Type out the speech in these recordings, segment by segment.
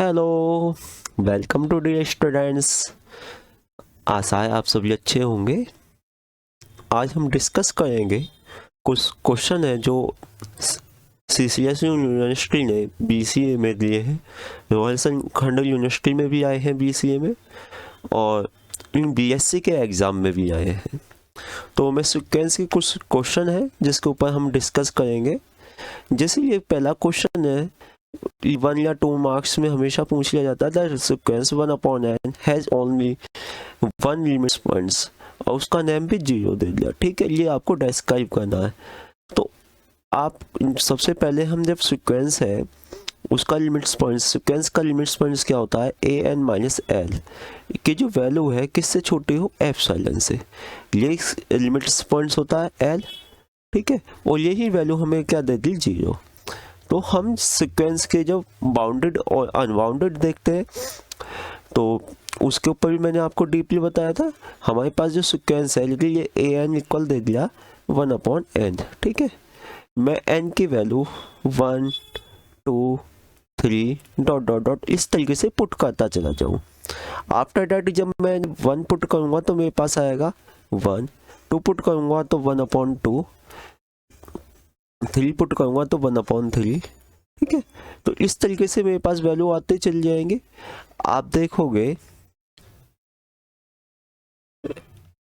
Hello, welcome to dear students. आशा है आप सभी अच्छे होंगे। आज हम डिस्कस करेंगे कुछ क्वेश्चन है जो सीसीएस यूनिवर्सिटी ने बीसीए में दिए हैं, रॉयल खंडल यूनिवर्सिटी में भी आए हैं बीसीए में, और इन बीएससी के एग्ज़ाम में भी आए हैं। तो मैं सीक्वेंस के कुछ क्वेश्चन है जिसके ऊपर हम डिस्कस करेंगे। जैसे ये पहला क्वेश्चन है, 1 या 2 मार्क्स में हमेशा पूछ लिया जाता है that sequence 1/n has only 1 limit points, और उसका नेम भी 0 दे दिया। ठीक है, ये आपको डिस्क्राइब करना है। तो आप सबसे पहले हम जब सीक्वेंस है उसका लिमिट्स पॉइंट्स, सीक्वेंस का लिमिट्स पॉइंट्स क्या होता है, an-l की जो वैल्यू है किससे छोटी हो, एप्सिलॉन से। ये लिमिट्स पॉइंट्स होता है l, ठीक है, और यही वैल्यू हमें क्या दे दी, 0। तो हम सीक्वेंस के जो बाउंडेड और अनबाउंडेड देखते हैं, तो उसके ऊपर भी मैंने आपको डीपली बताया था। हमारे पास जो सीक्वेंस है, लेकिन ये an इक्वल दे दिया 1/n, ठीक है। मैं n की वैल्यू 1 2 3 डॉट डॉट डॉट इस तरीके से पुट करता चला जाऊँ। आफ्टर डैट जब मैं 1 पुट करूँगा तो मेरे पास आएगा 1, 2 पुट करूँगा तो 1/2, 3 पुट करूँगा तो 1/3, ठीक है। तो इस तरीके से मेरे पास वैल्यू आते चल जाएंगे। आप देखोगे,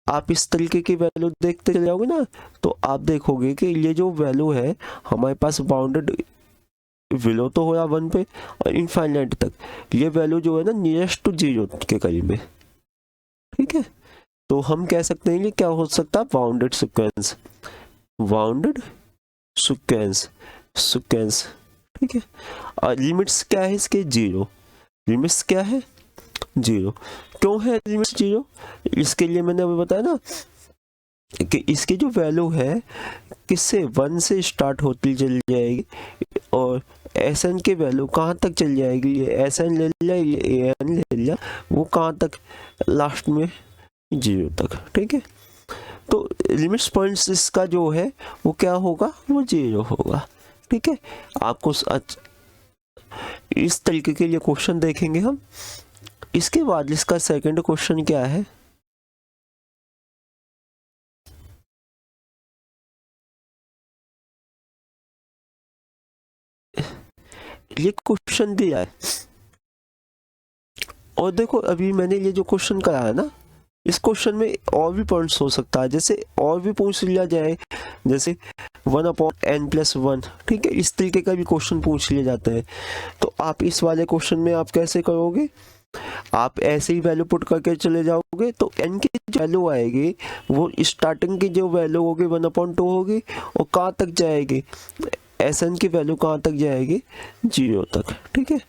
आप इस तरीके की वैल्यू देखते चले जाओगे ना, तो आप देखोगे कि ये जो वैल्यू है हमारे पास बाउंडेड विलो तो हो रहा 1 पे, और इनफाइनाइट तक ये वैल्यू जो है ना नियरेस्ट टू 0 के करीब है, ठीक है। तो हम कह सकते हैं कि क्या हो सकता है, bounded sequence, bounded sequence, sequence, ठीक है। और लिमिट्स क्या है इसके, 0। लिमिट्स क्या है, 0। क्यों है लिमिट्स 0? इसके लिए मैंने अभी बताया ना कि इसकी जो वैल्यू है किससे, 1 से स्टार्ट होती चली जाएगी, और एस एन की वैल्यू कहाँ तक चल जाएगी, ये एस एन ले लिया, ये ए एन ले लिया, वो कहाँ तक, लास्ट में 0 तक, ठीक है। तो लिमिट्स पॉइंट्स इसका जो है वो क्या होगा, वो 0 होगा, ठीक है। आपको इस तरीके के लिए क्वेश्चन देखेंगे हम। इसके बाद इसका सेकंड क्वेश्चन क्या है, ये क्वेश्चन दिया है, और देखो अभी मैंने ये जो क्वेश्चन कराया ना, इस क्वेश्चन में और भी पॉइंट्स हो सकता है, जैसे और भी पूछ लिया जाए, जैसे 1/n+1, ठीक है, इस तरीके का भी क्वेश्चन पूछ लिए जाते हैं। तो आप इस वाले क्वेश्चन में आप कैसे करोगे, आप ऐसे ही वैल्यू पुट करके चले जाओगे, तो n की जो वैल्यू आएगी वो स्टार्टिंग की जो वैल्यू होगी 1/2 होगी, और कहाँ तक जाएगी, एस एन की वैल्यू कहाँ तक जाएगी, 0 तक, ठीक है।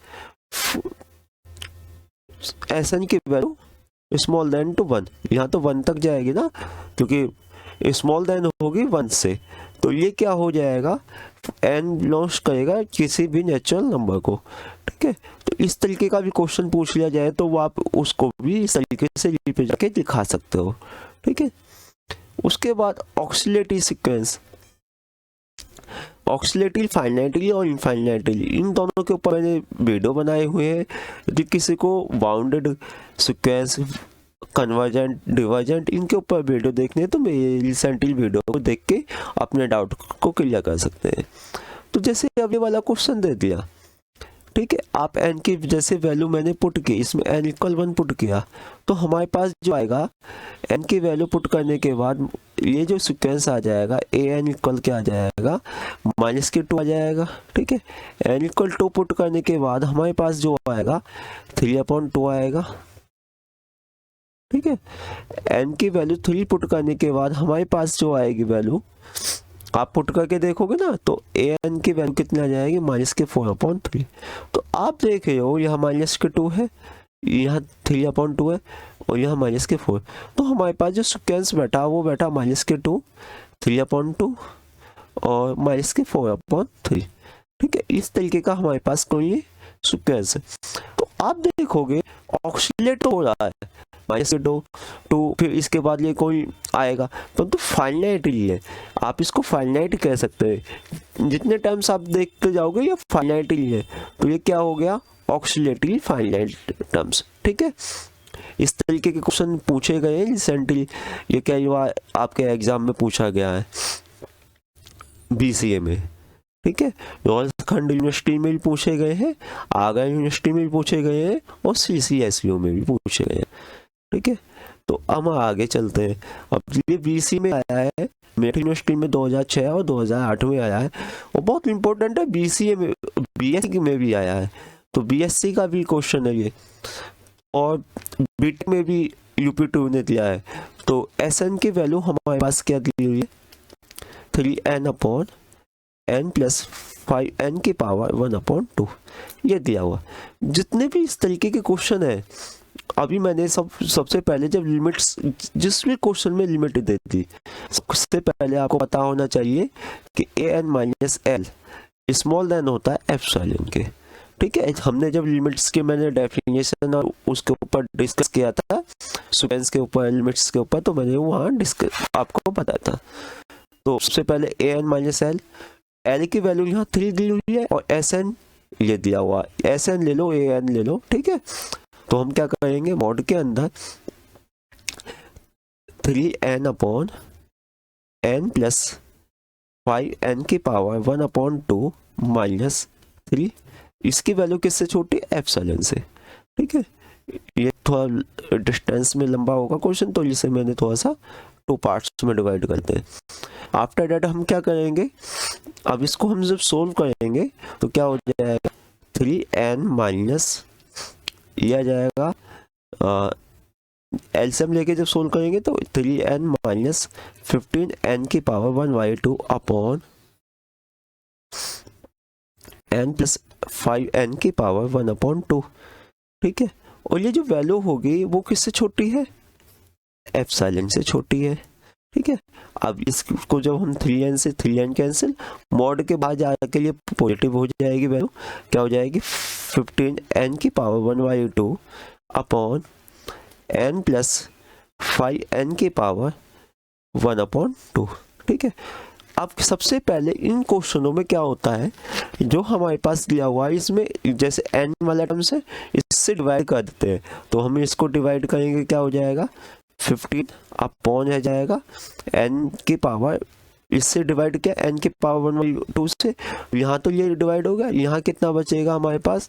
एस एन की वैल्यू स्मॉल देन टू 1, यहाँ तो 1 तक जाएगी ना, क्योंकि स्मॉल देन होगी 1 से, तो ये क्या हो जाएगा, n बिलोंग्स करेगा किसी भी नेचुरल नंबर को, ठीक है। तो इस तरीके का भी क्वेश्चन पूछ लिया जाए तो आप उसको भी इस तरीके से रिप्रेजेंट करके दिखा सकते हो, ठीक है। उसके बाद ऑक्सिलेटरी सीक्वेंस, ऑक्सिलेटरी फाइनाइटली और इनफाइनाइटली, इन दोनों के ऊपर मैंने वीडियो बनाए हुए हैं। यदि किसी को बाउंडेड सीक्वेंस, कन्वर्जेंट, डिवर्जेंट, इनके ऊपर वीडियो देखने हैं तो मेरे रिसेंटली वीडियो को देख के अपने डाउट को क्लियर कर सकते हैं। तो जैसे अभी वाला क्वेश्चन दे दिया, ठीक है, आप n की जैसे वैल्यू मैंने पुट की, इसमें n=1 पुट किया, तो हमारे पास जो आएगा n की वैल्यू पुट करने के बाद ये जो सीक्वेंस आ जाएगा an इक्वल क्या आ जाएगा, -2 आ जाएगा, ठीक है। n=2 पुट करने के बाद हमारे पास जो आएगा 3/2 आएगा, ठीक है। n की वैल्यू 3 पुट करने के बाद हमारे पास जो आएगी वैल्यू, आप पुट करके देखोगे ना, तो an की वैल्यू कितनी आ जाएगी, -4/3। तो आप देख रहे हो यहाँ -2 है, यहाँ 3/2 है, और यहाँ -4। तो हमारे पास जो सीक्वेंस बैठा वो बैठा -2, 3/2 और -4/3, ठीक है। इस तरीके का हमारे पास कोई सीक्वेंस है। तो आप देखोगे ऑक्सीलेट हो रहा है, -2, फिर इसके बाद ये कोई आएगा, तो फाइनाइट ही है, आप इसको फाइनाइट कह सकते हैं। जितने टाइम्स आप देखते जाओगे ये फाइनाइट ही है, तो ये क्या हो गया, ऑक्सिलेटरी फाइनाइट टर्म्स। ठीक है, इस तरीके के क्वेश्चन पूछे गए हैं रिसेंटली, ये कई बार आपके एग्जाम में पूछा गया है बीसीए में। ठीक है, खंड यूनिवर्सिटी में भी पूछे गए हैं, आगरा यूनिवर्सिटी में भी पूछे गए हैं और CCSU में भी पूछे गए हैं। ठीक है, तो हम आगे चलते हैं। अब ये BC में आया है, मेरठ यूनिवर्सिटी में 2006 और 2008 में आया है, और बहुत इंपॉर्टेंट है। BCA में, BSc में भी आया है, तो BSc का भी क्वेश्चन है ये, और BTech में भी UP2 ने दिया है। तो SN की वैल्यू हमारे पास क्या दी हुई है, 3n/n + 5n की पावर 1/2, ये दिया हुआ। जितने भी इस तरीके के क्वेश्चन है, अभी मैंने सबसे पहले जब लिमिट्स, जिस भी क्वेश्चन में लिमिट दे दी, सबसे पहले आपको पता होना चाहिए कि an - l स्मॉल देन होता है एप्सिलॉन के। ठीक है, हमने जब लिमिट्स के मैंने डेफिनेशन और उसके ऊपर डिस्कस किया था, सीक्वेंस के ऊपर, लिमिट्स के ऊपर, तो मैंने वहाँ डिस्कस आपको बताया था। तो सबसे पहले an - l, l की वैल्यू यहाँ 3 दी हुई है, और Sn ये दिया हुआ, Sn ले लो, an ले लो। ठीक है, तो हम क्या करेंगे, मॉड के अंदर 3n/n + 5n की पावर 1/2 - 3, इसकी वैल्यू किससे छोटी है, एप्सिलॉन से। ठीक है, ये थोड़ा डिस्टेंस में लंबा होगा क्वेश्चन, तो इसे मैंने थोड़ा सा 2 पार्ट्स में डिवाइड करते हैं। आफ्टर दैट हम क्या करेंगे, अब इसको हम जब सोल्व करेंगे तो क्या हो जाएगा, 3n- यह आ जाएगा, एलसीएम लेके जब सोल्व करेंगे तो 3n - 15n की पावर 1/2 अपॉन n + 5n की पावर 1/2। ठीक है, और ये जो वैल्यू होगी वो किससे छोटी है, एप्सिलॉन से छोटी है। ठीक है, अब इसको जब हम 3n से 3n कैंसिल, मॉड के बाद जाके ये पॉजिटिव हो जाएगी वैल्यू, क्या हो जाएगी, 15n की पावर 1/2 अपॉन n + 5n की पावर 1/2। ठीक है, अब सबसे पहले इन क्वेश्चनों में क्या होता है, जो हमारे पास दिया हुआ है इसमें जैसे n वाला टर्म्स है, इससे डिवाइड कर देते हैं। तो हम इसको डिवाइड करेंगे, क्या हो जाएगा, 15 अपॉन है जाएगा n की पावर, इससे डिवाइड किया n की पावर 1/2 से, यहाँ तो ये डिवाइड होगा, यहाँ कितना बचेगा हमारे पास,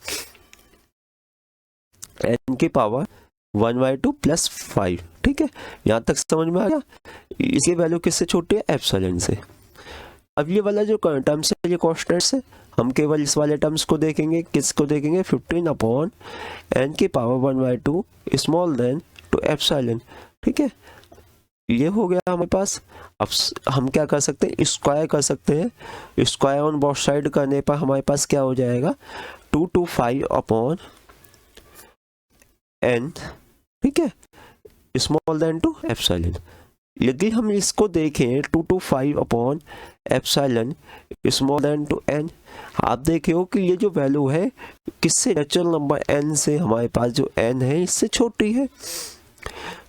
n की पावर 1/2 + 5। ठीक है, यहाँ तक समझ में आ गया। इसकी वैल्यू किससे छोटी है, एप्सिलॉन से। अब ये वाला जो टर्म्स है ये कॉन्स्टेंट्स है, हम केवल इस वाले टर्म्स को देखेंगे, किसको देखेंगे, 15 अपॉन n की power 1/2 small than two epsilon. ठीक है, ये हो गया हमारे पास। अब हम क्या कर सकते हैं, स्क्वायर कर सकते हैं, स्क्वायर ऑन बोथ साइड करने पर हमारे पास क्या हो जाएगा, 2 to 5 अपॉन n। ठीक है, स्मॉल देन टू एप्सिलॉन। यदि हम इसको देखें 2 to 5 upon epsilon small than two n, आप देखे हो कि ये जो वैल्यू है किससे, नेचुरल नंबर n से, हमारे पास जो n है इससे छोटी है।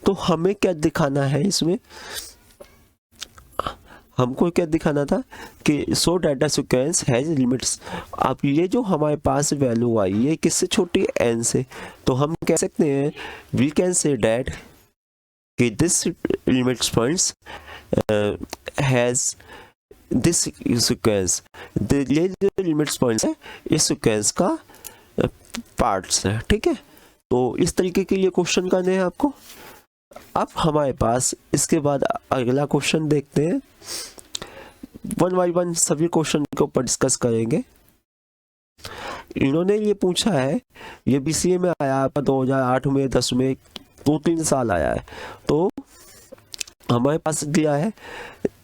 तो हमें क्या दिखाना है इसमें, हमको क्या दिखाना था कि सो डाटा सीक्वेंस हैज लिमिट्स। अब ये जो हमारे पास वैल्यू आई है किससे छोटी है, n से, तो हम कह सकते हैं, वी कैन से डैट कि this limits points has this sequence, ये जो लिमिट्स पॉइंट्स है इस सीक्वेंस का पार्ट्स है। ठीक है, तो इस तरीके के लिए क्वेश्चन करने हैं आपको। अब हमारे पास इसके बाद अगला क्वेश्चन देखते हैं, 1 by 1 सभी क्वेश्चन के ऊपर डिस्कस करेंगे। इन्होंने ये पूछा है, ये BCA में आया 2008 में, 10 में, 2-3 साल आया है। तो हमारे पास दिया है,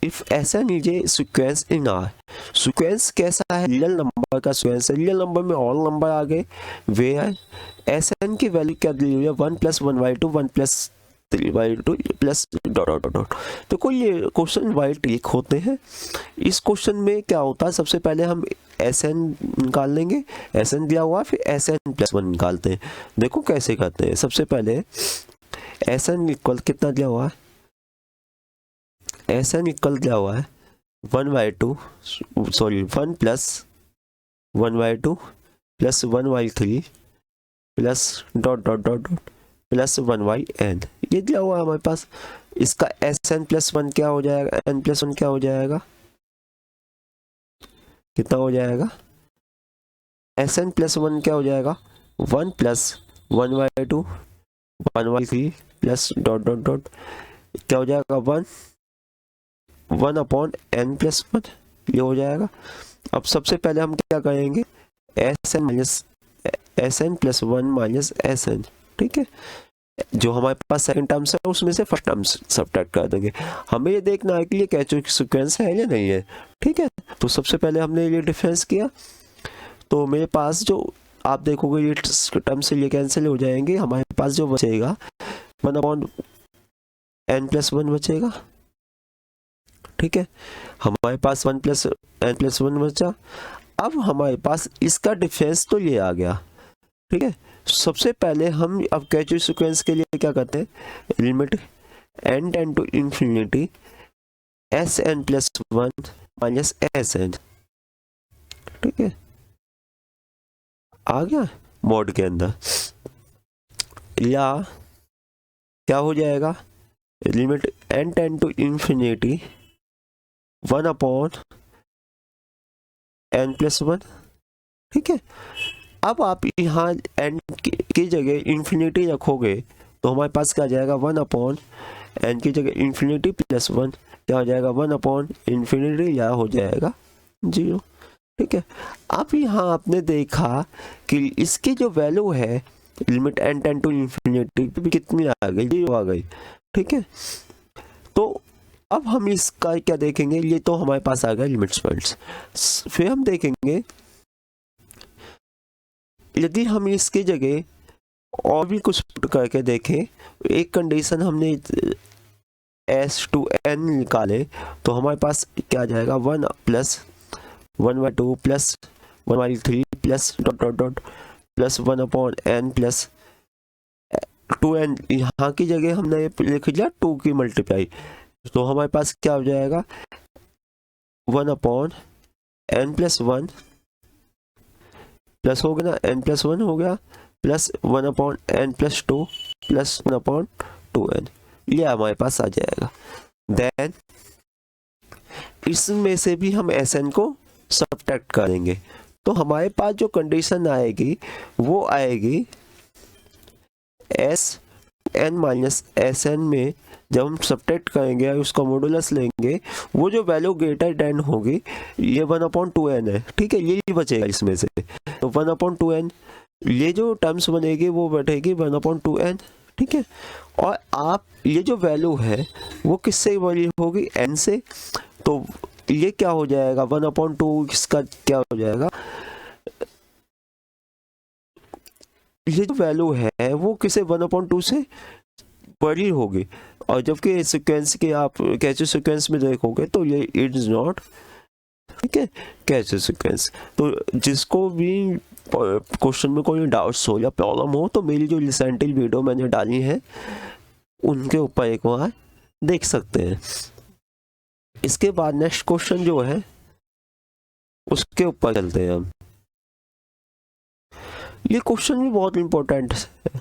if SN is a sequence in R, sequence कैसा है, रियल नंबर का सीक्वेंस है, रियल नंबर में ऑल नंबर आ गए, वेयर SN की वैल्यू क्या दी हुई है, 1 + 1/2 1 + 3/2 प्लस डॉट डॉट डॉट। तो कोई ये क्वेश्चन वाइल ट्रिक होते हैं। इस क्वेश्चन में क्या होता है, सबसे पहले हम SN निकाल लेंगे, SN दिया हुआ, फिर SN + 1 निकालते हैं। देखो कैसे करते हैं, सबसे पहले SN इक्वल कितना दिया हुआ है, SN इक्वल दिया हुआ है 1/2 sorry 1 + 1/2 + 1/3 plus dot dot dot dot plus 1/n, ये दिया हुआ है हमारे पास। इसका Sn+1 क्या हो जाएगा, n+1 क्या हो जाएगा, कितना हो जाएगा, Sn+1 क्या हो जाएगा, 1 + 1/2 1/3 प्लस डॉट डॉट डॉट क्या हो जाएगा, 1/n+1, ये हो जाएगा। अब सबसे पहले हम क्या करेंगे, Sn+1 - Sn, ठीक है। जो हमारे पास सेकंड टर्म्स है उसमें से फर्स्ट टर्म्स सब्ट्रैक्ट कर देंगे। हमें ये देखना है कि ये कैचो सीक्वेंस है या नहीं है, ठीक है। तो सबसे पहले हमने ये डिफरेंस किया, तो मेरे पास जो आप देखोगे ये टर्म से ये कैंसिल हो जाएंगे, हमारे पास जो बचेगा 1/n+1 बचेगा, ठीक है। हमारे पास 1 + n+1 बचा। अब हमारे पास इसका डिफरेंस तो ये आ गया, ठीक है। सबसे पहले हम अब कैचो सीक्वेंस के लिए क्या करते हैं, limit n tend to infinity Sn+1 - Sn, ठीक है, आ गया मोड के अंदर। या क्या हो जाएगा, limit n tend to infinity 1/n+1, ठीक है। अब आप यहाँ n की जगह इंफिनिटी रखोगे तो हमारे पास क्या आ जाएगा, 1/n की जगह इंफिनिटी +1 क्या हो जाएगा, 1/∞ या हो जाएगा 0, ठीक है। अब यहाँ आपने देखा कि इसकी जो वैल्यू है limit n tend to infinity कितनी आ गई, 0 आ गई, ठीक है। तो अब हम इसका क्या देखेंगे, ये तो हमारे पास आ गया लिमिट्स पॉइंट्स। फिर हम देखेंगे यदि हम इसकी जगह और भी कुछ पुट करके देखें, एक कंडीशन हमने S/n निकाले तो हमारे पास क्या आ जाएगा, 1 + 1/2 plus 1/3 plus dot dot dot plus 1/n plus 2n, यहाँ की जगह हमने लिख दिया 2 की मल्टीप्लाई, तो हमारे पास क्या हो जाएगा, 1/n+1 प्लस हो गया ना, n+1 हो गया प्लस 1/n+2 प्लस 1/2n, ये हमारे पास आ जाएगा। देन इसमें से भी हम Sn को सब्ट्रैक्ट करेंगे, तो हमारे पास जो कंडीशन आएगी वो आएगी Sn - Sn में जब हम सब्ट्रैक्ट करेंगे उसका मॉडुलस लेंगे, वो जो वैल्यू ग्रेटर देन होगी ये 1/2n है, ठीक है, यही बचेगा इसमें से। तो 1/2n, ये जो टर्म्स बनेगी वो बैठेगी 1/2n, ठीक है। और आप ये जो वैल्यू है वो किससे बड़ी होगी, n से, तो ये क्या हो जाएगा, 1/2 इसका क्या हो जाएगा, ये जो वैल्यू है वो किसे 1/2 से बड़ी होगी। और जबकि सीक्वेंस के आप कैचो सीक्वेंस में देखोगे तो ये इट इज नॉट, ठीक है, कैचो सीक्वेंस। तो जिसको भी क्वेश्चन में कोई डाउट्स हो या प्रॉब्लम हो तो मेरी जो रिसेंटली वीडियो मैंने डाली है उनके ऊपर एक बार देख सकते हैं। इसके बाद नेक्स्ट क्वेश्चन जो है उसके ऊपर चलते हैं हम। ये क्वेश्चन भी बहुत इंपॉर्टेंट है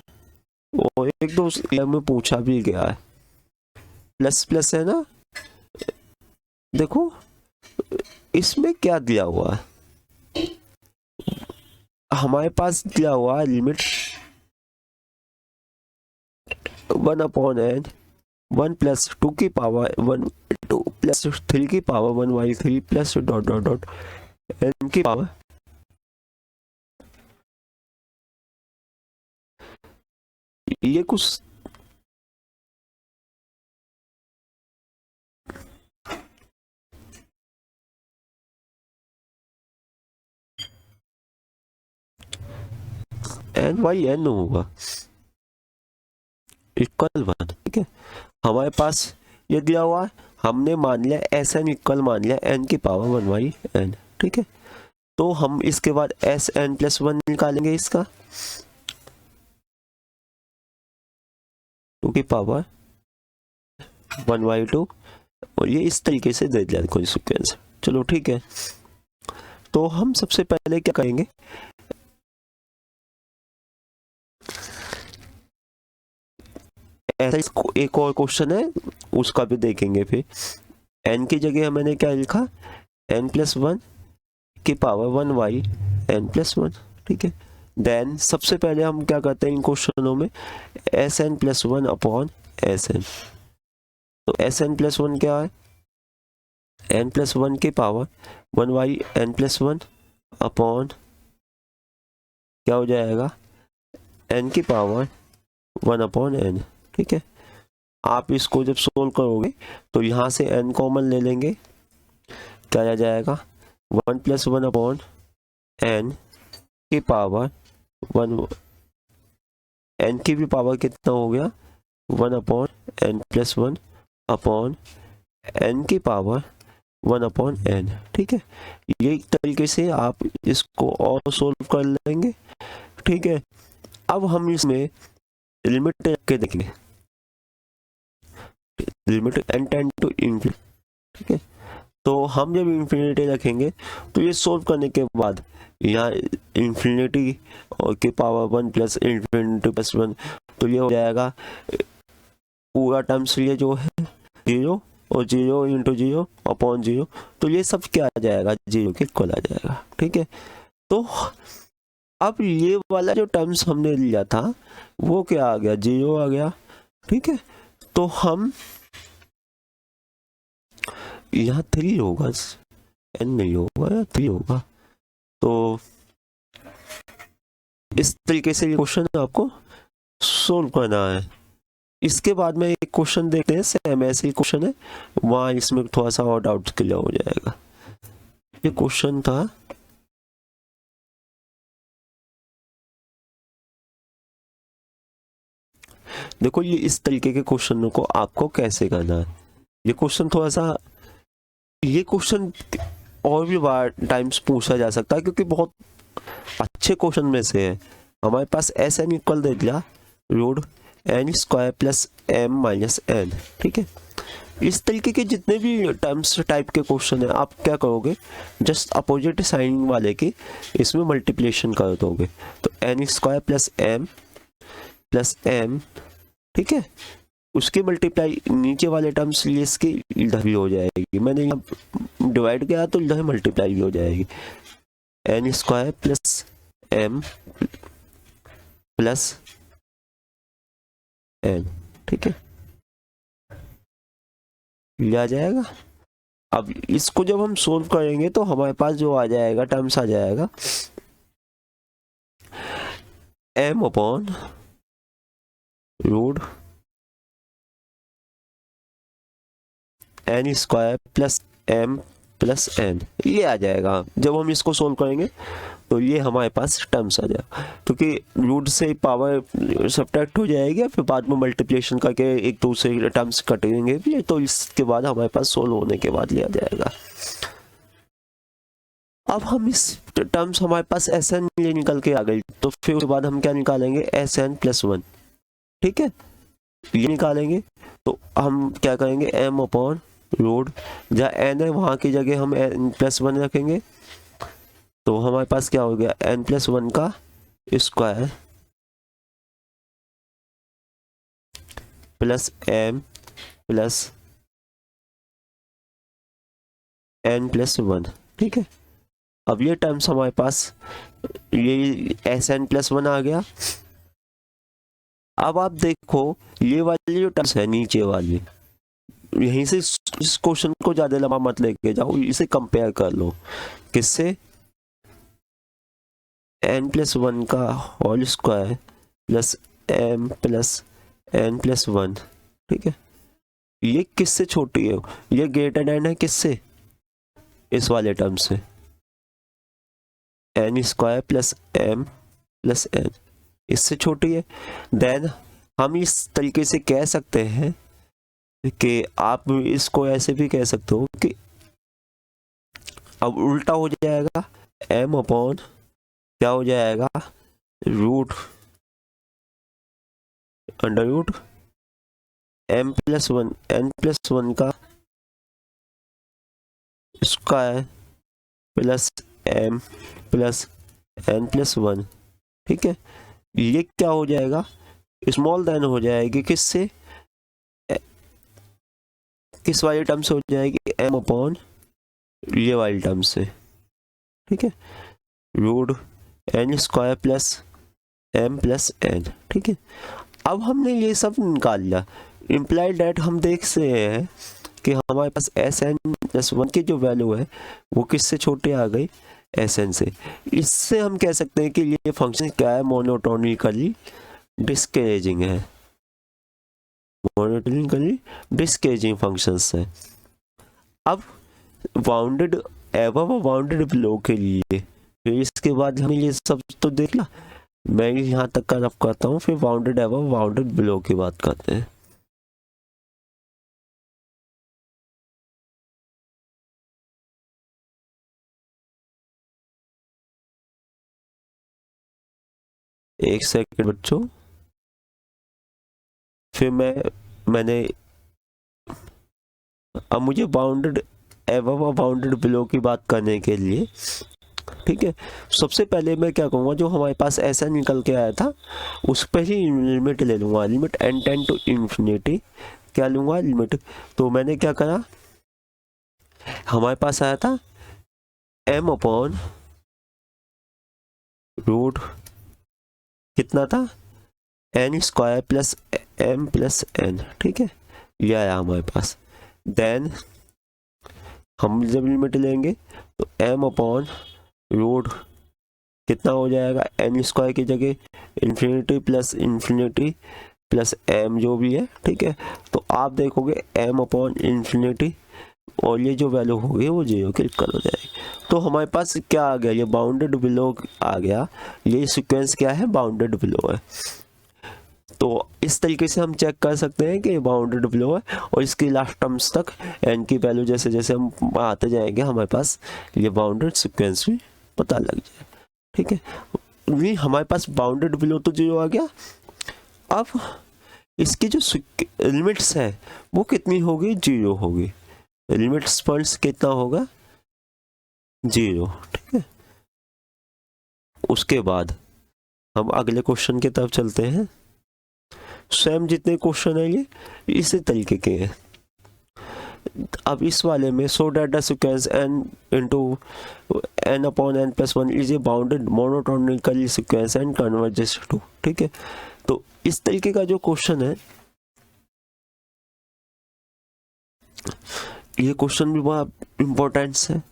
और एक दो एग्जाम में पूछा भी गया है। प्लस प्लस है ना, देखो इसमें क्या दिया हुआ है, हमारे पास दिया हुआ है लिमिट 1/n 1 + 2 की पावर 1 2 प्लस 3 की power 1/3 plus dot dot dot n की पावर, ये कुछ n/n होगा इक्वल 1, ठीक है। हमारे पास ये दिया हुआ है, हमने मान लिया Sn इक्वल मान लिया n की पावर 1/n, ठीक है। तो हम इसके बाद Sn+1 निकालेंगे, इसका 2 की पावर 1/2, और ये इस तरीके से दे दिया कोई सीक्वेंस, चलो ठीक है। तो हम सबसे पहले क्या करेंगे, ऐसा एक और क्वेश्चन है, उसका भी देखेंगे। फिर n की जगह मैंने क्या लिखा, n+1 की पावर 1y n+1, ठीक है। देन सबसे पहले हम क्या करते हैं इन क्वेश्चनों में, Sn+1 अपॉन Sn। तो Sn+1 क्या है, n+1 की पावर 1y n+1 अपॉन क्या हो जाएगा, n की पावर 1 अपॉन n, ठीक है। आप इसको जब सोल्व करोगे तो यहाँ से n कॉमन ले लेंगे, क्या आ जाएगा, 1+1 अपॉन n की पावर 1, n की भी पावर कितना हो गया, 1 अपॉन n+1 अपॉन n की पावर 1 अपॉन n, ठीक है। ये एक तरीके से आप इसको और सोल्व कर लेंगे, ठीक है। अब हम इसमें लिमिट रख के देखेंगे, limit n tend to infinity, ठीक है। तो हम जब इंफिनिटी रखेंगे तो ये सोल्व करने के बाद यहाँ इंफिनिटी के पावर 1 प्लस इंफिनिटी प्लस 1, तो ये हो जाएगा पूरा टर्म्स ये जो है 0 और 0 इंटू 0 अपॉन 0, तो ये सब क्या आ जाएगा, 0 के इक्वल आ जाएगा, ठीक है। तो अब ये वाला जो टर्म्स हमने लिया था वो क्या आ गया, 0 आ गया, ठीक है। तो हम यहाँ 3 होगा, n नहीं होगा या 3 होगा। तो इस तरीके से ये क्वेश्चन आपको सोल्व करना है। इसके बाद में एक क्वेश्चन देखते हैं, सेम ऐसे ही क्वेश्चन है, वहाँ इसमें थोड़ा सा और डाउट क्लियर हो जाएगा। ये क्वेश्चन था, देखो ये इस तरीके के क्वेश्चनों को आपको कैसे करना है। ये क्वेश्चन थोड़ा सा, ये क्वेश्चन और भी बार टाइम्स पूछा जा सकता है क्योंकि बहुत अच्छे क्वेश्चन में से है। हमारे पास Sn इक्वल दे दिया root n² plus m minus n, ठीक है। इस तरीके के जितने भी टर्म्स टाइप के क्वेश्चन है, आप क्या करोगे, जस्ट अपोजिट साइन वाले की इसमें मल्टीप्लिकेशन कर दोगे, तो n² plus m plus m, ठीक है। उसकी मल्टीप्लाई नीचे वाले टर्म्स लिए इसकी इधर भी हो जाएगी, मैंने यहाँ डिवाइड किया तो इधर मल्टीप्लाई भी हो जाएगी, n² plus m plus n, ठीक है, ये आ जाएगा। अब इसको जब हम सोल्व करेंगे तो हमारे पास जो आ जाएगा टर्म्स आ जाएगा m upon root n² plus m plus n, ये आ जाएगा। जब हम इसको सोल्व करेंगे तो ये हमारे पास टर्म्स आ जाएगा, क्योंकि रूट से पावर सब्ट्रैक्ट हो जाएगी, फिर बाद में मल्टीप्लिकेशन करके एक दूसरे टर्म्स कटेंगे भी, तो इसके बाद हमारे पास सोल्व होने के बाद लिया जाएगा। अब हम इस टर्म्स हमारे पास Sn ये निकल के आ गई, तो फिर उसके बाद हम क्या निकालेंगे, Sn+1, ठीक है, ये निकालेंगे। तो हम क्या करेंगे, m अपॉन रूट, जहाँ n है वहाँ की जगह हम n+1 रखेंगे, तो हमारे पास क्या हो गया, n+1 का square plus m plus n+1, ठीक है। अब ये टर्म्स हमारे पास, ये Sn+1 आ गया। अब आप देखो ये वाली जो टर्म्स है नीचे वाली, यहीं से इस क्वेश्चन को ज्यादा लंबा मत लेके जाओ, इसे कंपेयर कर लो किससे, n+1 का whole square plus m plus n+1, ठीक है। ये किससे छोटी है, ये ग्रेटर देन है किससे, इस वाले टर्म से, n² plus m plus n, इससे छोटी है। देन हम इस तरीके से कह सकते हैं कि आप इसको ऐसे भी कह सकते हो कि अब उल्टा हो जाएगा, m अपॉन क्या हो जाएगा, root under root m+1 n+1 का square plus m plus n+1, ठीक है। ये क्या हो जाएगा, स्मॉल देन हो जाएगी किससे, किस वाली टर्म से हो जाएगी, m अपॉन ये वाली टर्म से, ठीक है, root n square plus m plus n, ठीक है। अब हमने ये सब निकाल लिया, इम्प्लाइड दैट हम देख से हैं कि हमारे पास Sn+1 की जो वैल्यू है वो किससे छोटे आ गई, Sn से। इससे हम कह सकते हैं कि ये फंक्शन क्या है, मोनोटोनिकली डिस्करेजिंग है, मोनोटोनिकली डिस्करेजिंग फंक्शंस है। अब बाउंडेड एबव और बाउंडेड बिलो के लिए फिर इसके बाद हमें ये सब तो देख ला, मैं यहाँ तक का रफ करता हूँ, फिर बाउंडेड एबव बाउंडेड बिलो की बात करते हैं। एक सेकंड बच्चों, फिर मैंने अब मुझे बाउंडेड एबव और बाउंडेड बिलो की बात करने के लिए, ठीक है, सबसे पहले मैं क्या कहूँगा, जो हमारे पास ऐसा निकल के आया था उस पर ही लिमिट ले लूँगा, limit n tend to infinity, क्या लूँगा, लिमिट। तो मैंने क्या करा, हमारे पास आया था m अपॉन रूट कितना था, n square plus m plus n, ठीक है, ये आया हमारे पास। देन हम जब लिमिट लेंगे तो m अपॉन रूट कितना हो जाएगा, n स्क्वायर की जगह इन्फिनिटी प्लस m जो भी है, ठीक है। तो आप देखोगे m अपॉन इन्फिनिटी और ये जो वैल्यू होगी वो 0 के इक्वल हो जाएगी। तो हमारे पास क्या आ गया, ये बाउंडेड बिलो आ गया, ये सीक्वेंस क्या है, बाउंडेड बिलो है। तो इस तरीके से हम चेक कर सकते हैं कि बाउंडेड बिलो है, और इसकी लास्ट टर्म्स तक n की वैल्यू जैसे जैसे हम आते जाएंगे हमारे पास ये बाउंडेड सीक्वेंस भी पता लग जाए, ठीक है। नहीं, हमारे पास बाउंडेड बिलो तो 0 आ गया। अब इसकी जो लिमिट्स है वो कितनी होगी, 0 होगी, लिमिट्स पॉइंट्स कितना होगा, 0, ठीक है। उसके बाद हम अगले क्वेश्चन की तरफ चलते हैं। सेम जितने क्वेश्चन है ये इसी तरीके के हैं। अब इस वाले में so that the sequence n into n upon n plus 1 is a bounded monotonically sequence and converges to, ठीक है। तो इस तरीके का जो क्वेश्चन है, ये क्वेश्चन भी बड़ा इम्पोर्टेंस है।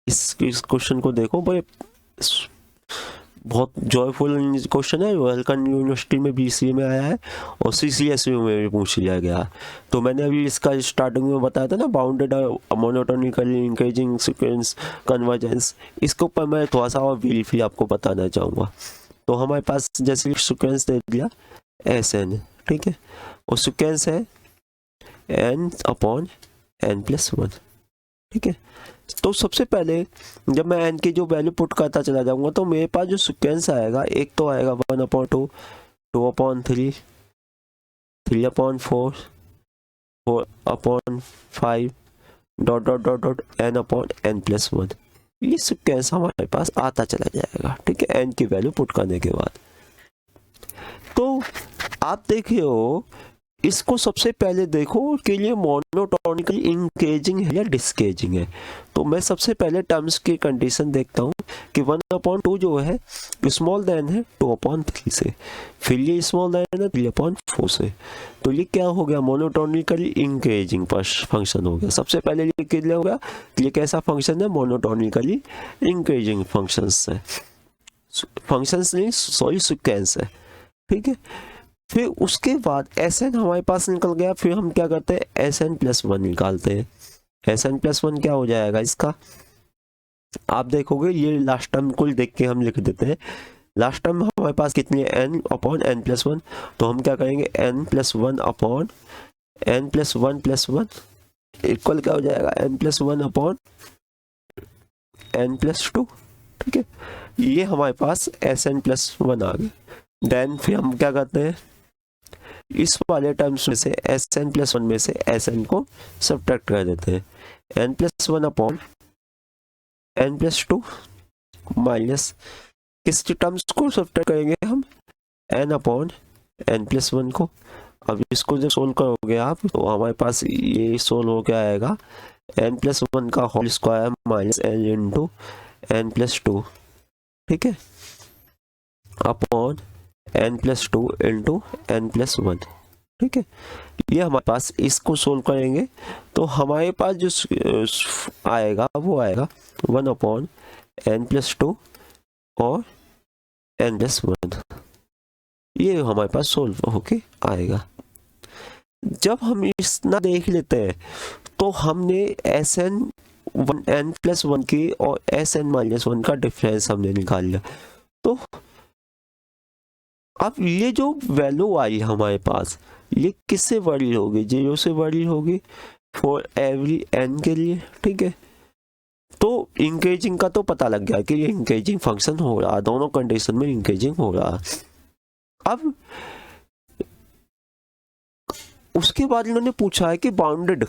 इस क्वेश्चन को देखो भाई, बहुत जॉयफुल क्वेश्चन है, वेलकम यूनिवर्सिटी में BCA में आया है और CCSU में भी पूछ लिया गया। तो मैंने अभी इसका स्टार्टिंग में बताया था ना, bounded monotonically increasing sequence convergence, इसके ऊपर मैं थोड़ा सा और ब्रीफली आपको बताना चाहूँगा। तो हमारे पास जैसे सीक्वेंस दे दिया Sn, ठीक है, और सीक्वेंस है n अपॉन n प्लस 1, ठीक है। तो सबसे पहले जब मैं n की जो वैल्यू पुट करता चला जाऊंगा तो मेरे पास जो सीक्वेंस आएगा, एक तो आएगा 1 upon 2, 2 upon 3, 3 upon 4, 4 upon 5, dot dot dot dot n upon n plus 1, ये सीक्वेंस हमारे पास आता चला जाएगा, ठीक है, n की वैल्यू पुट करने के बाद। तो आप देखिए, इसको सबसे पहले देखो कि ये मोनोटोनिकली इंक्रीजिंग है या डिस्केजिंग है। तो मैं सबसे पहले टर्म्स की कंडीशन देखता हूँ कि 1/2 जो है स्मॉल देन है 2/3 से, फिर ये स्मॉल देन है 3/4 से। तो ये क्या हो गया, मोनोटोनिकली इंक्रीजिंग फंक्शन हो गया। सबसे पहले ये क्लियर हो गया कि ये कैसा फंक्शन है, मोनोटोनिकली इंक्रीजिंग फंक्शंस है, फंक्शंस नहीं सॉरी सीक्वेंस है, ठीक है। फिर उसके बाद Sn हमारे पास निकल गया, फिर हम क्या करते हैं Sn+1 निकालते हैं। Sn+1 क्या हो जाएगा इसका, आप देखोगे ये लास्ट टर्म कुल देख के हम लिख देते हैं। लास्ट टर्म हमारे पास कितनी है, n अपॉन n+1, तो हम क्या करेंगे n+1 अपॉन n+1+1 इक्वल क्या हो जाएगा, n+1 अपॉन n+2, ठीक है। ये हमारे पास Sn+1 आ गया। देन फिर हम क्या करते हैं, इस वाले टर्म्स में से Sn+1 में से Sn को सब्ट्रैक्ट कर देते हैं, n+1 अपॉन n+2 माइनस किस टर्म्स को सब्ट्रैक्ट करेंगे हम, n अपॉन n+1 को। अब इसको जब सोल्व करोगे आप तो हमारे पास ये सोल्व हो के आएगा n+1 का whole square minus n into n+2, ठीक है, अपॉन n+2 इंटू n+1, ठीक है। ये हमारे पास, इसको सोल्व करेंगे तो हमारे पास जो आएगा वो आएगा 1/n+2 और n+1, ये हमारे पास सोल्व होके आएगा। जब हम इतना देख लेते हैं तो हमने n+1 की और n-1 का डिफरेंस हमने निकाल लिया। तो अब ये जो वैल्यू आई हमारे पास, ये किससे बड़ी होगी? 0 से बड़ी होगी फॉर एवरी n के लिए, ठीक है। तो इंक्रीजिंग का तो पता लग गया कि ये इंक्रीजिंग फंक्शन हो रहा, दोनों कंडीशन में इंक्रीजिंग हो रहा। अब उसके बाद इन्होंने पूछा है कि बाउंड,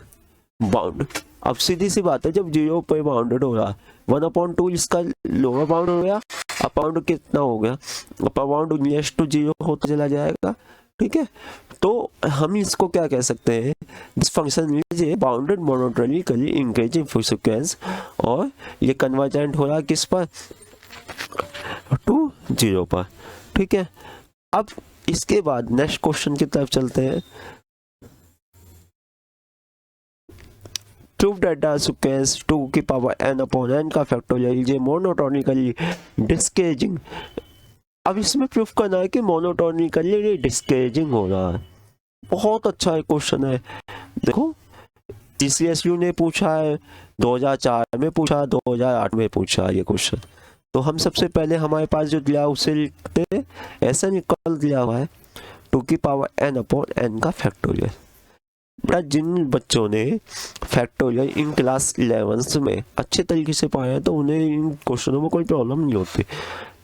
अब सीधी सी बात है, जब 0 पे बाउंडेड हो रहा 1/2 इसका लोअर बाउंड हो गया, अपर बाउंड कितना हो गया, अपर बाउंड नियरेस्ट टू 0 होता चला जाएगा, ठीक है। तो हम इसको क्या कह सकते हैं, this function is a bounded monotonically increasing sequence, और ये कन्वर्जेंट हो रहा किस पर, टू 0 पर, ठीक है। अब इसके बाद नेक्स्ट क्वेश्चन की तरफ चलते हैं। प्रूव दैट द सीक्वेंस 2 की पावर n/n का फैक्टोरियल इज ए मोनोटोनिकली डिस्केजिंग। अब इसमें प्रूफ करना है कि मोनोटोनिकली डिस्केजिंग हो रहा है। बहुत अच्छा क्वेश्चन है। देखो TCSU ने पूछा है, 2004 में पूछा, 2008 में पूछा ये क्वेश्चन। तो हम सबसे पहले हमारे पास जो दिया उसे लिखते हैं, ऐसा निकल दिया हुआ है 2 की पावर n/n का फैक्टोरियल। जिन बच्चों ने फैक्टोरियल इन क्लास 11 में अच्छे तरीके से पाया है तो उन्हें इन क्वेश्चनों में कोई प्रॉब्लम नहीं होती।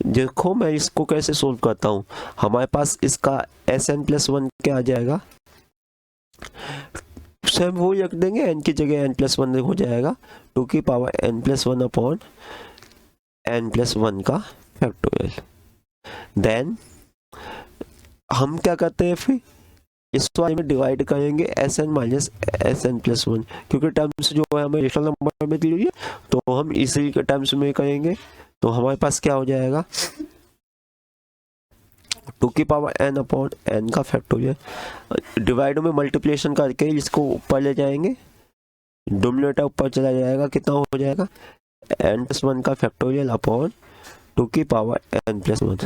देखो मैं इसको कैसे सोल्व करता हूँ। हमारे पास इसका Sn+1 क्या आ जाएगा, सेम वो रख देंगे, n की जगह n+1 हो जाएगा 2 की पावर n+1 अपॉन n+1 का फैक्टोरियल। देन हम क्या करते हैं, फिर इस वाले में डिवाइड करेंगे Sn माइनस Sn+1, क्योंकि टर्म्स जो है हमें रेशनल नंबर में दी हुई है तो हम इसी के टर्म्स में करेंगे। तो हमारे पास क्या हो जाएगा 2 की पावर n अपॉन n का फैक्टोरियल। डिवाइड में मल्टीप्लिकेशन करके इसको ऊपर ले जाएंगे, डोमिनेटर ऊपर चला जाएगा, कितना हो जाएगा n+1 का फैक्टोरियल अपॉन 2 की पावर n+1।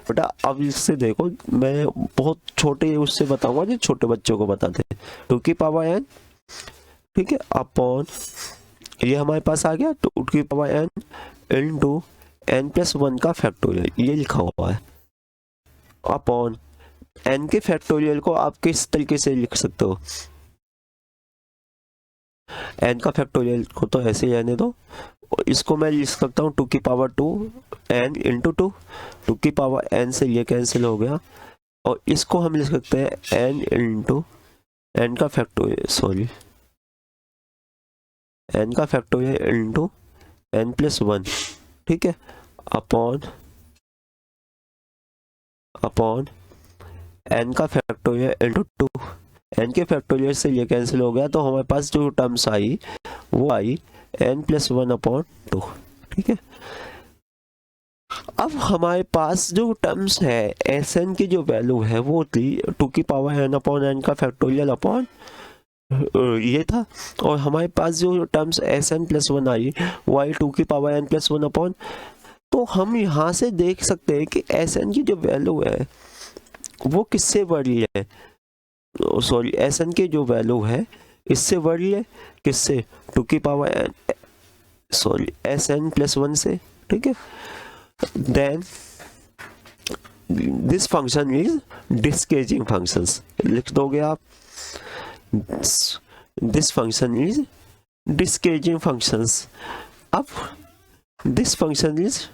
बेटा अब इससे देखो, मैं बहुत छोटे उससे बताऊंगा जो छोटे बच्चों को बताते हैं। 2 की पावर n, ठीक है, अपॉन ये हमारे पास आ गया 2 की पावर n इंटू n+1 का फैक्टोरियल, ये लिखा हुआ है, अपॉन n के फैक्टोरियल को आप किस तरीके से लिख सकते हो, n का फैक्टोरियल को तो ऐसे ही रहने दो, इसको मैं लिख सकता हूँ 2 की पावर 2 n इंटू 2 की पावर n से ये कैंसिल हो गया, और इसको हम लिख सकते हैं n इंटू n का फैक्टोरियल, सॉरी n का फैक्टोरियल इंटू n+1, ठीक है, अपॉन n का फैक्टोरियल इंटू 2, n के फैक्टोरियल से ये कैंसिल हो गया, तो हमारे पास जो टर्म्स आई वो आई n+1 अपॉन 2, ठीक है। अब हमारे पास जो टर्म्स है Sn की जो वैल्यू है वो थी 2 की पावर n अपॉन n का फैक्टोरियल अपॉन ये था, और हमारे पास जो टर्म्स Sn+1 आई वो आई 2 की पावर n+1 अपॉन। तो हम यहाँ से देख सकते हैं कि Sn की जो वैल्यू है वो किससे बड़ी है, सॉरी Sn की जो वैल्यू है इससे बड़ी है, किससे 2 की पावर n, सॉरी Sn+1 से, ठीक है। Then this function is decreasing functions, लिख दोगे आप, this function is decreasing functions. अब this function is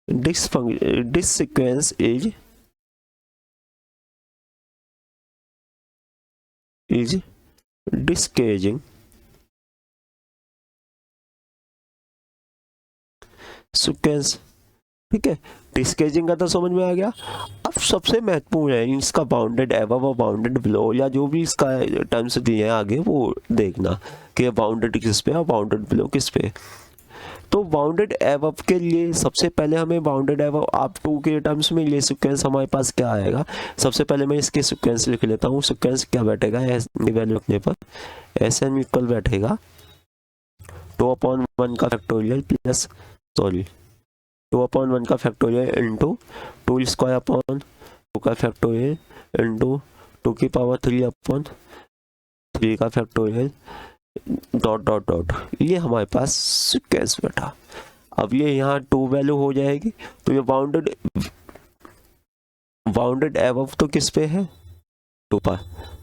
this sequence is discaging sequence, ठीक है। डिस्केजिंग का तो समझ में आ गया। अब सबसे महत्वपूर्ण है इसका बाउंडेड एबव और बाउंडेड बिलो, या जो भी इसका टर्म्स दिए हैं आगे वो देखना कि बाउंडेड किस पे और बाउंडेड बिलो किस पे। तो बाउंडेड एबव के लिए सबसे पहले हमें बाउंडेड एबव आप टू के टर्म्स में ये सीक्वेंस हमारे पास क्या आएगा। सबसे पहले मैं इसके सीक्वेंस लिख लेता हूँ। सीक्वेंस क्या बैठेगा, एस की वैल्यू रखने पर एस एन इक्वल बैठेगा 2/1 का फैक्टोरियल प्लस 2/1 का फैक्टोरियल इंटू 2 स्क्वायर अपॉन 2 का फैक्टोरियल इंटू 2 की पावर 3/3 का फैक्टोरियल डॉट डॉट डॉट। ये हमारे पास सीक्वेंस बैठा। अब ये यहाँ 2 वैल्यू हो जाएगी, तो ये बाउंडेड एबव तो किस पे है 2 पर,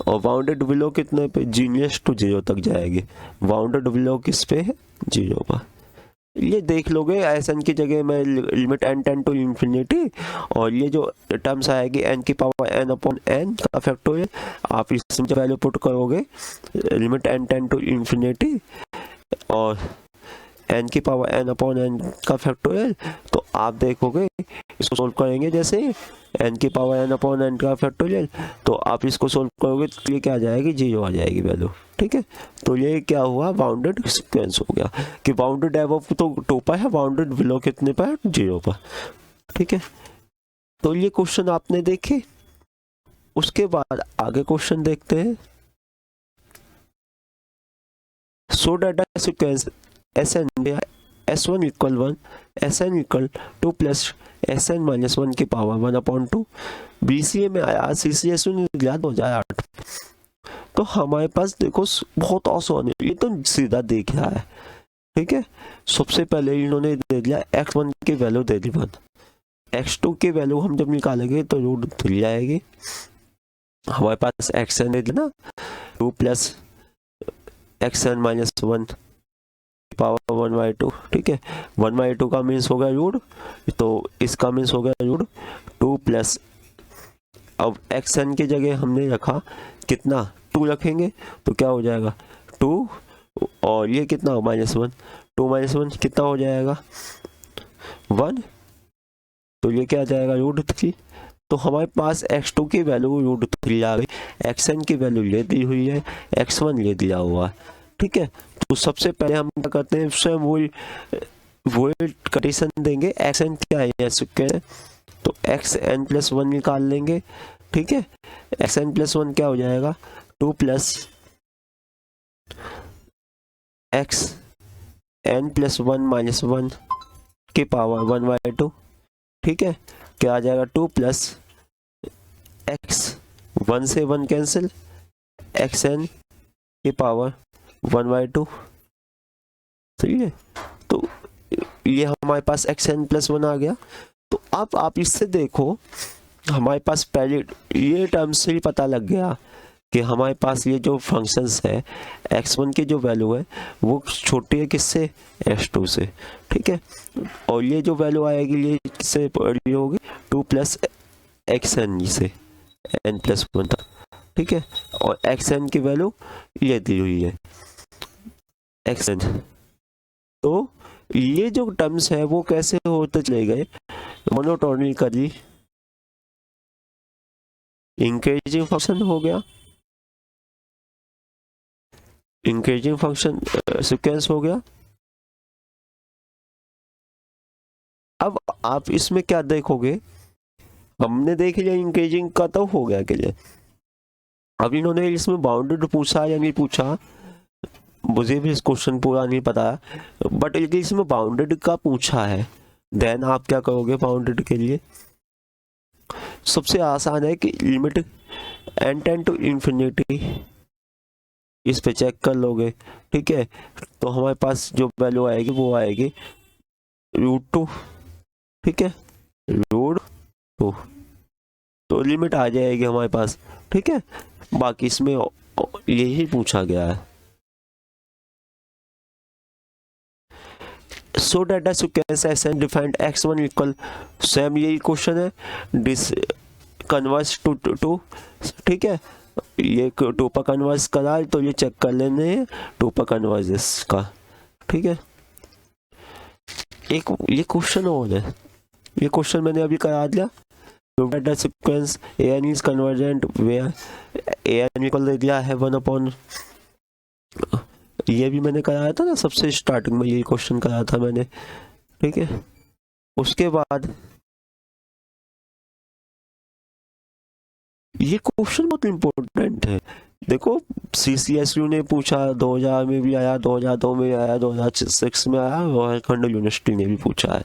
और बाउंडेड बिलो कितने पे, जीनियस टू 0 तक जाएगी। बाउंडेड बिलो किस पे है 0 पर। ये देख लोगे एस एन की जगह में limit n tend to infinity, और ये जो टर्म्स आएगी n की पावर n अपॉन n का फैक्टोरियल, आप इसमें जब वैल्यू पुट करोगे limit n tend to infinity और n की पावर n अपॉन n का फैक्टोरियल, तो आप देखोगे इसको सोल्व करेंगे जैसे n की पावर n अपॉन n का फैक्टोरियल, तो आप इसको सोल्व करोगे तो ये क्या आ जाएगी 0 आ जाएगी वैल्यू। ठीक है, तो ये क्या हुआ बाउंडेड सीक्वेंस हो गया कि बाउंडेड एबव तो 2 पर है, बाउंडेड बिलो कितने पर है 0 पर। ठीक है, तो ये क्वेश्चन आपने देखे। उसके बाद आगे क्वेश्चन देखते हैं। सो data sequence Sn S1 equal 1 Sn equal 2 plus Sn minus 1 की पावर 1/2 BCA में आया, CCS में याद हो जाए 8। तो हमारे पास देखो बहुत आसान है, ये तो सीधा देख रहा है। ठीक है, सबसे पहले इन्होंने दे दिया x1 की वैल्यू दे दी 1, x2 की वैल्यू हम जब निकालेंगे तो √3 आएगी। हमारे पास xn दे दिया ना 2 प्लस xn माइनस 1 पावर 1/2। ठीक है, 1/2 का मीन्स हो गया रूट, तो इसका मीन्स हो गया रूट 2 प्लस, अब xn की जगह हमने रखा कितना 2 रखेंगे तो क्या हो जाएगा 2, और ये कितना -1, 2 - 1 कितना हो जाएगा 1, तो ये क्या आ जाएगा √3। तो हमारे पास x2 की वैल्यू √3 आ गई, xn की वैल्यू ले दी हुई है, x1 ले दिया हुआ है। ठीक है, तो सबसे पहले हम क्या करते हैं, स्वयं वो कंडीशन देंगे xn क्या है सीक्वेंस, तो xn + 1 निकाल लेंगे। ठीक है, xn + 1 क्या हो जाएगा 2 प्लस xn + 1 - 1 की पावर 1/2। ठीक है, क्या आ जाएगा 2 प्लस x 1 से 1 कैंसिल, xn की पावर 1/2। ठीक है, तो ये हमारे पास xn + 1 आ गया। तो अब आप इससे देखो हमारे पास पहले ये टर्म से ही पता लग गया कि हमारे पास ये जो फंक्शंस है x1 की जो वैल्यू है वो छोटी है किससे x2 से। ठीक है, और ये जो वैल्यू आएगी ये किससे बड़ी होगी 2 प्लस xn से n + 1 तक। ठीक है, और xn की वैल्यू ये दी हुई है xn। तो ये जो टर्म्स है वो कैसे होते चले गए मोनोटोनिकली इंक्रीजिंग फंक्शन हो गया, इंक्रीजिंग फंक्शन सीक्वेंस हो गया। अब आप इसमें क्या देखोगे, हमने देख लिया इंक्रीजिंग का तो हो गया क्लियर। अब इन्होंने इसमें बाउंडेड पूछा या नहीं पूछा, मुझे भी इस क्वेश्चन पूरा नहीं पता, बट इसमें बाउंडेड का पूछा है। देन आप क्या करोगे बाउंडेड के लिए, सबसे आसान है कि limit n tend to infinity इस पे चेक कर लोगे। ठीक है, तो हमारे पास जो वैल्यू आएगी वो आएगी √2। ठीक है, √2, तो लिमिट आ जाएगी हमारे पास। ठीक है, बाकी इसमें यही पूछा गया है। सो data sequence Sn defined x1 equal, same यही क्वेश्चन है, डिस कन्वर्स टू 2। ठीक है, ये 2 पर कन्वर्स करा तो ये चेक कर लेने हैं 2 पर कन्वर्स का। ठीक है, एक ये क्वेश्चन और है, ये क्वेश्चन मैंने अभी करा दिया। तो sequence an is convergent where an equal दे दिया है 1/, ये भी मैंने कराया था ना सबसे स्टार्टिंग में, यही क्वेश्चन कराया था मैंने, ठीक है। उसके बाद ये क्वेश्चन बहुत इंपॉर्टेंट है। देखो CCSU ने पूछा, 2000 में भी आया, 2002 में आया, 2006 में आया, और खंडल यूनिवर्सिटी ने भी पूछा है।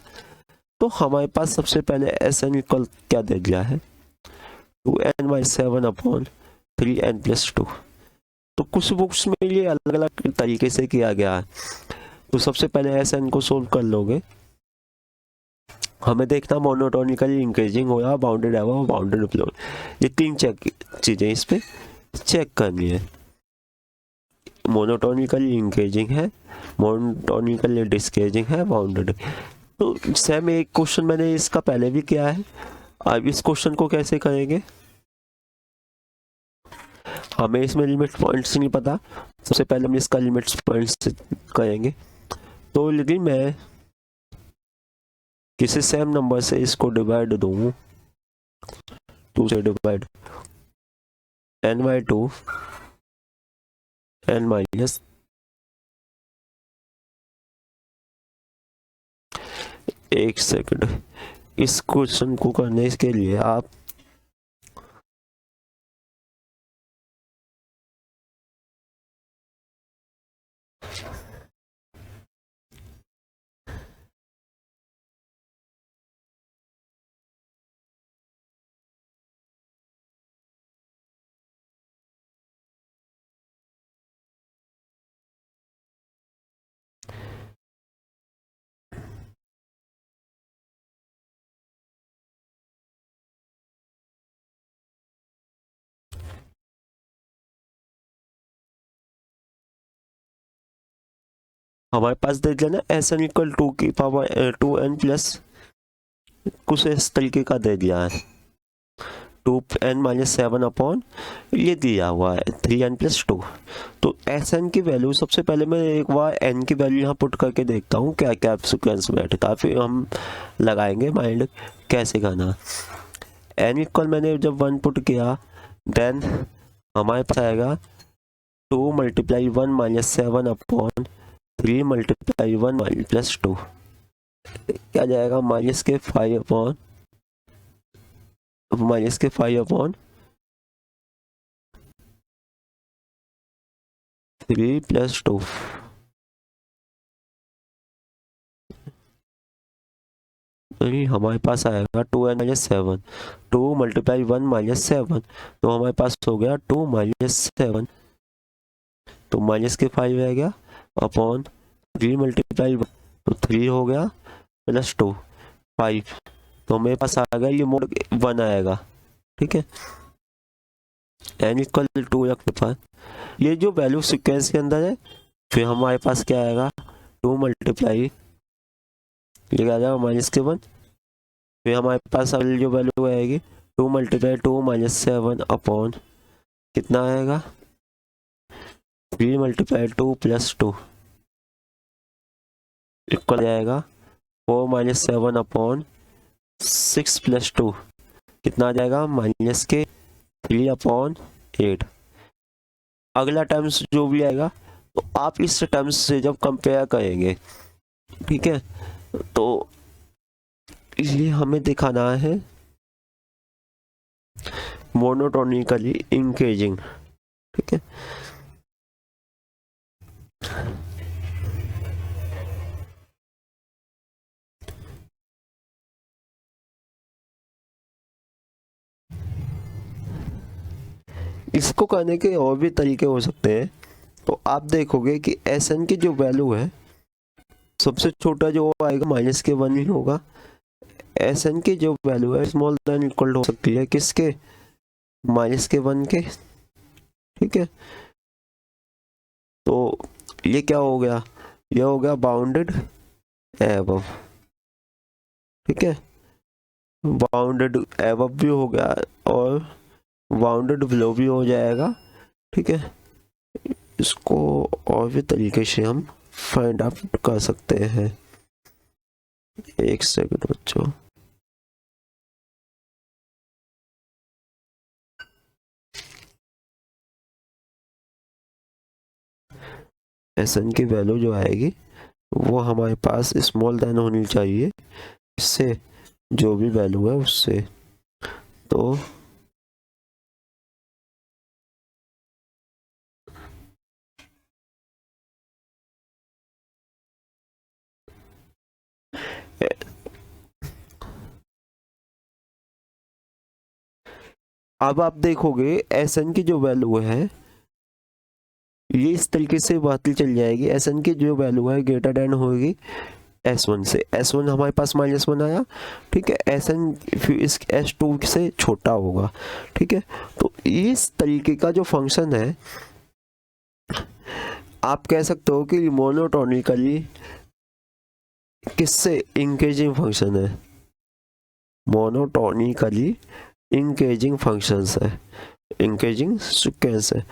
तो हमारे पास सबसे पहले SN इक्वल क्या दे दिया है, 2n/7/3n+2। तो कुछ बुक्स में ये अलग अलग तरीके से किया गया है। तो सबसे पहले SN को सोल्व कर लोगे, हमें देखना मोनोटोनिकली इंक्रीजिंग हो या बाउंडेड एबव बाउंडेड बिलो, ये 3 चीजें इस पे चेक करनी है। मोनोटोनिकली इंक्रीजिंग है, मोनोटोनिकली डिस्क्रीजिंग है, बाउंडेड। तो सेम एक क्वेश्चन मैंने इसका पहले भी किया है। अब इस क्वेश्चन को कैसे करेंगे, हमें इसमें लिमिट पॉइंट्स नहीं पता, सबसे पहले हम इसका लिमिट्स पॉइंट्स करेंगे। तो यदि मैं किसी सेम नंबर से इसको डिवाइड दूं, 2 से डिवाइड, n/2 n माइनस, एक सेकंड, इस क्वेश्चन को करने के लिए आप हमारे पास देख लेना SN इक्वल 2n+, कुछ इस तरीके का दे दिया है, 2n-7 ये दिया हुआ है 3n+2। तो SN की वैल्यू सबसे पहले मैं एक बार n की वैल्यू यहाँ पुट करके देखता हूँ क्या क्या सीक्वेंस बैठता है, फिर हम लगाएंगे माइंड कैसे करना। n इक्वल मैंने जब 1 पुट किया, देन हमारे पास आएगा 2 × 1 - 7/3 × 1 + 2, क्या जाएगा -5/3 + 2। हमारे पास आएगा 2n-7, 2 × 1 - 7, तो हमारे पास हो गया 2 - 7, तो -5 रह गया अपॉन 3 × 1, तो 3 हो गया +2 5, तो मेरे पास आ गया ये मोड 1 आएगा, ठीक है। n इक्वल 2 रखने पर ये जो वैल्यू सीक्वेंस के अंदर है, फिर हमारे पास क्या आएगा 2 × ये आ जाएगा -1, फिर हमारे पास जो वैल्यू आएगी 2 × 2 - 7 अपॉन कितना आएगा 3 × 2 + 2 इक्वल जाएगा 4 - 7 अपॉन 6 + 2, कितना आ जाएगा -3/8। अगला टर्म्स जो भी आएगा तो आप इस टर्म्स से जब कंपेयर करेंगे, ठीक है, तो ये हमें दिखाना है मोनोटोनिकली इंक्रीजिंग, ठीक है। इसको करने के और भी तरीके हो सकते हैं। तो आप देखोगे कि SN की जो वैल्यू है, सबसे छोटा जो आएगा -1 ही होगा। SN की जो वैल्यू है स्मॉल देन इक्वल हो सकती है किसके, -1 के, ठीक है। तो ये क्या हो गया, ये हो गया बाउंडेड एबव, ठीक है, बाउंडेड एबव भी हो गया और बाउंडेड बिलो भी हो जाएगा, ठीक है। इसको और भी तरीके से हम फाइंड आउट कर सकते हैं। एक सेकंड बच्चों, एस एन की वैल्यू जो आएगी वो हमारे पास स्मॉल देन होनी चाहिए इससे, जो भी वैल्यू है उससे। तो अब आप देखोगे एस एन की जो वैल्यू है ये इस तरीके से बढ़ती चल जाएगी। एस एन की जो वैल्यू है ग्रेटर देन होगी एस वन से। एस वन हमारे पास -1 आया, ठीक है। एस एन फिर इस एस टू से छोटा होगा, ठीक है। तो इस तरीके का जो फंक्शन है आप कह सकते हो कि मोनोटोनिकली किससे इंक्रीजिंग फंक्शन है, मोनोटोनिकली इंक्रीजिंग फंक्शंस है, इंक्रीजिंग सीक्वेंस है।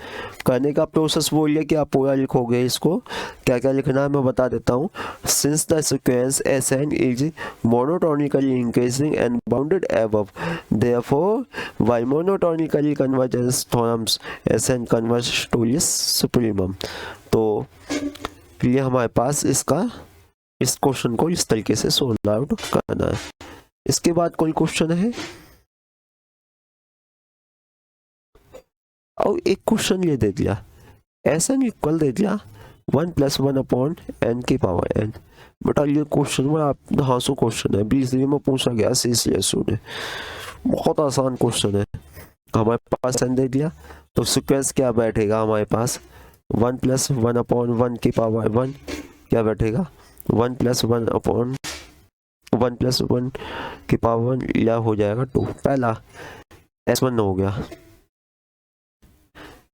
करने का प्रोसेस वो ये कि आप पूरा लिखोगे इसको, क्या क्या लिखना है मैं बता देता हूँ। Since the sequence S N is monotonically increasing and bounded above, therefore by monotonically convergence theorems S N converge to its supremum. तो ये हमारे पास इसका इस क्वेश्चन को इस तरीके से सोल्व आउट करना है। इसके बाद कोई क्वेश्चन है? और एक क्वेश्चन ये दे दिया एस एन इक्वल दे दिया 1 + 1 अपॉन एन की पावर एन। बेटा ये क्वेश्चन में आप हासु क्वेश्चन है, 20 में पूछा गया CCSU ने, बहुत आसान क्वेश्चन है। हमारे पास एन दे दिया तो सीक्वेंस क्या बैठेगा हमारे पास 1 + 1 अपॉन 1 की पावर 1 क्या बैठेगा 1 + 1 अपॉन 1 + 1 की पावर 1 या हो जाएगा 2। पहला S1 हो गया,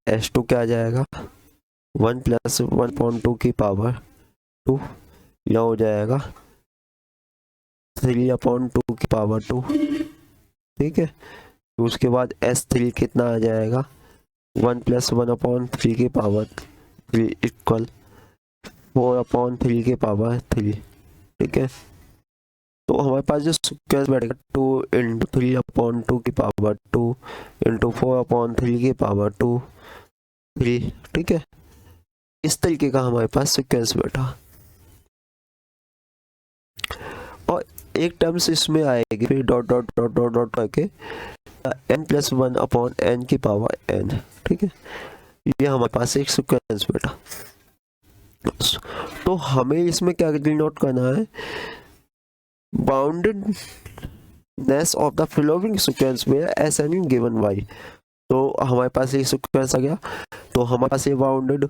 S2 क्या आ जाएगा 1 + 1/2 की पावर 2 या हो जाएगा 3/2 की पावर 2, ठीक है। उसके बाद S3 कितना आ जाएगा 1 + 1/3 की पावर 3 इक्वल 4/3 की पावर 3, ठीक है। तो हमारे पास जो सीक्वेंस बैठेगा 2 × 3/2 की पावर 2 × 4/3 की पावर 2 3, ठीक है। इस तरीके का हमारे पास सीक्वेंस बैठा और एक टर्म्स इसमें आएगी फिर dot dot dot dot dot करके n + 1 अपॉन n की पावर n, ठीक है। ये हमारे पास एक सीक्वेंस बैठा। तो हमें इसमें क्या डिनोट करना है, boundedness of the following sequence में एस एन गिवन y। तो हमारे पास ये सीक्वेंस आ गया, तो हमारे पास ये बाउंडेड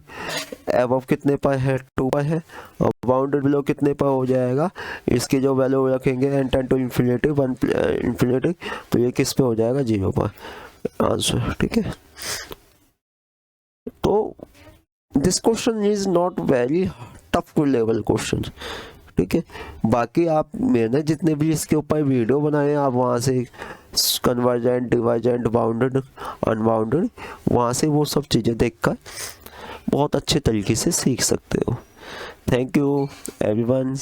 अबव कितने पर है 2 पर है और बाउंडेड बिलो कितने पर हो जाएगा, इसकी जो वैल्यू रखेंगे n tend to infinity 1 infinity, तो ये किस पे हो जाएगा 0 पर आंसर, ठीक है। तो this question is not very tough level question, ठीक है। बाकी आप मैंने जितने भी इसके ऊपर वीडियो बनाए आप वहाँ से कन्वर्जेंट, डिवर्जेंट, बाउंडेड, अनबाउंडेड, वहाँ से वो सब चीज़ें देखकर बहुत अच्छे तरीके से सीख सकते हो। Thank you everyone.